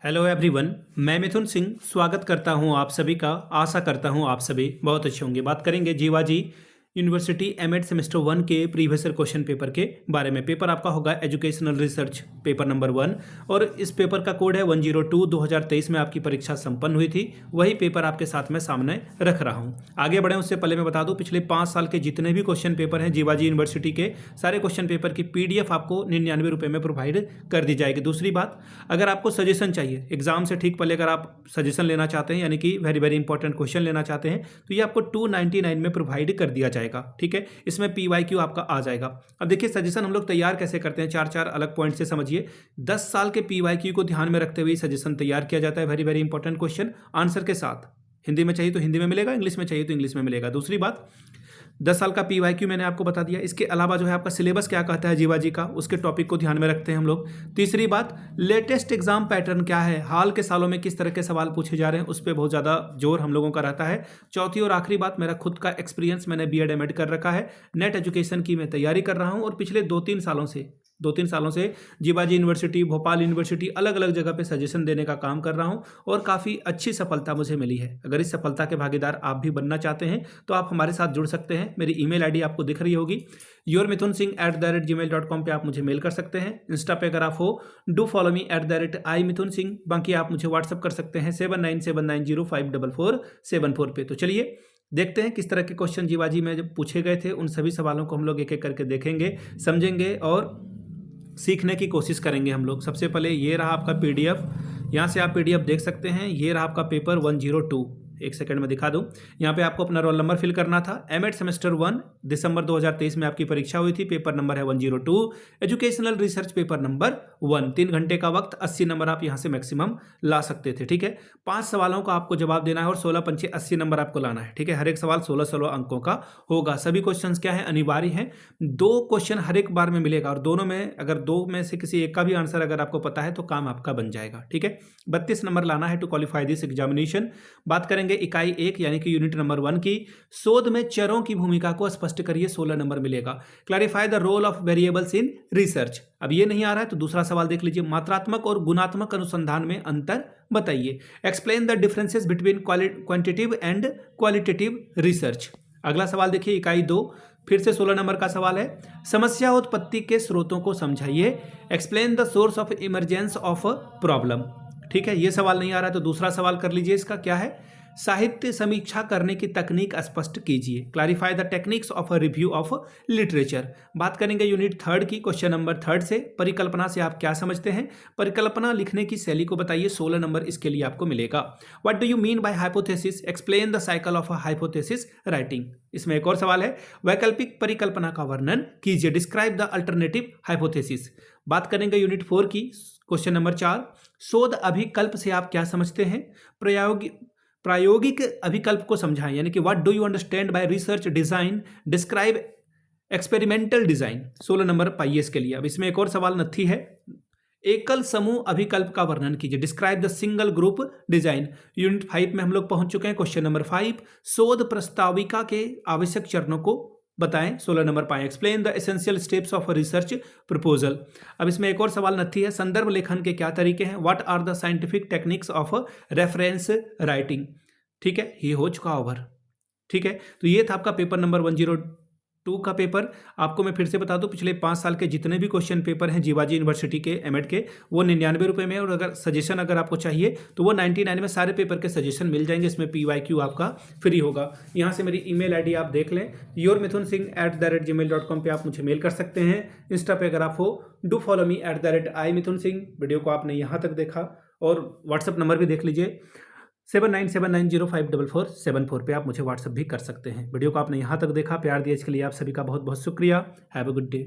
Hello everyone, मैं मिथुन सिंह स्वागत करता हूं आप सभी का। आशा करता हूं आप सभी बहुत अच्छे होंगे। बात करेंगे जीवाजी यूनिवर्सिटी एमएड सेमेस्टर 1 के प्रीवियस ईयर क्वेश्चन पेपर के बारे में। पेपर आपका होगा एजुकेशनल रिसर्च पेपर नंबर 1 और इस पेपर का कोड है 102। 2023 में आपकी परीक्षा संपन्न हुई थी, वही पेपर आपके साथ में सामने रख रहा हूं। आगे बढ़े उससे पहले मैं बता दूं, पिछले 5 साल के जितने भी क्वेश्चन पेपर हैं जीवाजी यूनिवर्सिटी के, सारे क्वेश्चन पेपर की PDF आपको 99 रुपये में प्रोवाइड कर दी जाएगी। दूसरी बात, अगर आपको सजेशन चाहिए एग्जाम से ठीक पहले, अगर आप सजेशन लेना चाहते हैं यानी कि वेरी वेरी इंपॉर्टेंट क्वेश्चन लेना चाहते हैं, तो ये आपको 299 में प्रोवाइड कर दिया जाएगा। ठीक है, इसमें PYQ आपका आ जाएगा। अब देखिए सजेशन हम लोग तैयार कैसे करते हैं, 4 अलग पॉइंट से समझिए। 10 साल के PYQ को ध्यान में रखते हुए सजेशन तैयार किया जाता है, very very important question answer के साथ। हिंदी में चाहिए तो हिंदी में मिलेगा, इंग्लिश में चाहिए तो इंग्लिश में मिलेगा। दूसरी बात, 10 साल का PYQ मैंने आपको बता दिया। इसके अलावा जो है आपका सिलेबस क्या कहता है जीवाजी का, उसके टॉपिक को ध्यान में रखते हैं हम लोग। तीसरी बात, लेटेस्ट एग्जाम पैटर्न क्या है, हाल के सालों में किस तरह के सवाल पूछे जा रहे हैं, उस पर बहुत ज़्यादा जोर हम लोगों का रहता है। चौथी और आखिरी बात, मेरा खुद का एक्सपीरियंस, मैंने B.Ed M.Ed कर रखा है, नेट एजुकेशन की मैं तैयारी कर रहा हूँ और पिछले 2-3 सालों से जीवाजी यूनिवर्सिटी, भोपाल यूनिवर्सिटी, अलग अलग जगह पे सजेशन देने का काम कर रहा हूं और काफ़ी अच्छी सफलता मुझे मिली है। अगर इस सफलता के भागीदार आप भी बनना चाहते हैं तो आप हमारे साथ जुड़ सकते हैं। मेरी email ID आपको दिख रही होगी, yourmithunSingh@gmail.com पे आप मुझे मेल कर सकते हैं। इंस्टा पे अगर आप हो, डू फॉलो मी @iMithunSingh। बाकी आप मुझे व्हाट्सअप कर सकते हैं 7979054474 पे। तो चलिए देखते हैं किस तरह के क्वेश्चन जीवाजी में जब पूछे गए थे, उन सभी सवालों को हम लोग एक एक करके देखेंगे, समझेंगे और सीखने की कोशिश करेंगे हम लोग। सबसे पहले ये रहा आपका PDF, यहाँ से आप PDF देख सकते हैं। ये रहा आपका पेपर 102, एक सेकंड में दिखा दूं। यहाँ पे आपको अपना रोल नंबर फिल करना था। एमएड सेमेस्टर 1 दिसंबर 2023 में आपकी परीक्षा हुई थी। पेपर नंबर है 102, एजुकेशनल रिसर्च पेपर नंबर 1। 3 घंटे का वक्त, 80 नंबर आप यहाँ से मैक्सिमम ला सकते थे। ठीक है, 5 सवालों का आपको जवाब देना है और 16 पंचे 80 नंबर आपको लाना है। ठीक है, हर एक सवाल 16-16 अंकों का होगा। सभी क्वेश्चन क्या है, अनिवार्य है। 2 क्वेश्चन हर एक बार में मिलेगा और दोनों में, अगर 2 में से किसी एक का भी आंसर अगर आपको पता है तो काम आपका बन जाएगा। ठीक है, 32 नंबर लाना है टू क्वालिफाई दिस एग्जामिनेशन। बात करेंगे इकाई 1 यानी कि यूनिट नंबर 1 की, शोध में चरों की भूमिका को स्पष्ट करिए, 16 नंबर मिलेगा। Clarify the role of variables in research. अब ये नहीं आ रहा है तो दूसरा सवाल देख लीजिए, मात्रात्मक और गुणात्मक अनुसंधान में अंतर बताइए। Explain the differences between quantitative and qualitative research. अगला सवाल देखिए, इकाई 2, फिर से 16 नंबर का सवाल है। समस्या उत्पत्ति के स्रोतों को समझाइए। Explain the source of emergence of problem. ठीक है, ये सवाल नहीं आ रहा है तो दूसरा सवाल कर लीजिए। इसका क्या है, साहित्य समीक्षा करने की तकनीक स्पष्ट कीजिए। Clarify the techniques of a review of literature. बात करेंगे यूनिट 3 की, क्वेश्चन नंबर 3 से, परिकल्पना से आप क्या समझते हैं, परिकल्पना लिखने की शैली को बताइए। 16 नंबर इसके लिए आपको मिलेगा। What do you mean by hypothesis, explain the cycle of a hypothesis writing. इसमें एक और सवाल है, वैकल्पिक परिकल्पना का वर्णन कीजिए। Describe the alternative hypothesis. बात करेंगे यूनिट 4 की, क्वेश्चन नंबर 4, शोध अभिकल्प से आप क्या समझते हैं, प्रायोगिक अभिकल्प को समझाएं, यानी कि what do you understand by research design, describe experimental design. 16 number पाइए इसके लिए। अब इसमें एक और सवाल नथी है, एकल समूह अभिकल्प का वर्णन कीजिए। Describe the single group design. Unit 5 में हम लोग पहुंच चुके हैं। क्वेश्चन नंबर 5, शोध प्रस्ताविका के आवश्यक चरणों को बताएं। 16 नंबर पाएं। Explain the essential steps of research proposal. अब इसमें एक और सवाल नथी है, संदर्भ लेखन के क्या तरीके हैं, what are the scientific techniques of reference writing. ठीक है, ये हो चुका ओवर। ठीक है, तो ये था आपका पेपर नंबर 102 का पेपर। आपको मैं फिर से बता दूं, पिछले 5 साल के जितने भी क्वेश्चन पेपर हैं जीवाजी यूनिवर्सिटी के एमएड के, वो 99 रुपये में, और अगर सजेशन अगर आपको चाहिए तो वो 99 में सारे पेपर के सजेशन मिल जाएंगे। इसमें PYQ आपका फ्री होगा। यहाँ से मेरी email ID आप देख लें, yourmithunSingh@gmail.com पे आप मुझे मेल कर सकते हैं। इंस्टा पे अगर आप हो, do follow me @iMithunSingh। Video को आपने यहाँ तक देखा और व्हाट्सअप नंबर भी देख लीजिए, 7979054474 पे आप मुझे व्हाट्सअप भी कर सकते हैं। वीडियो को आपने यहाँ तक देखा, प्यार दिया इसके लिए आप सभी का बहुत बहुत शुक्रिया। Have a good day.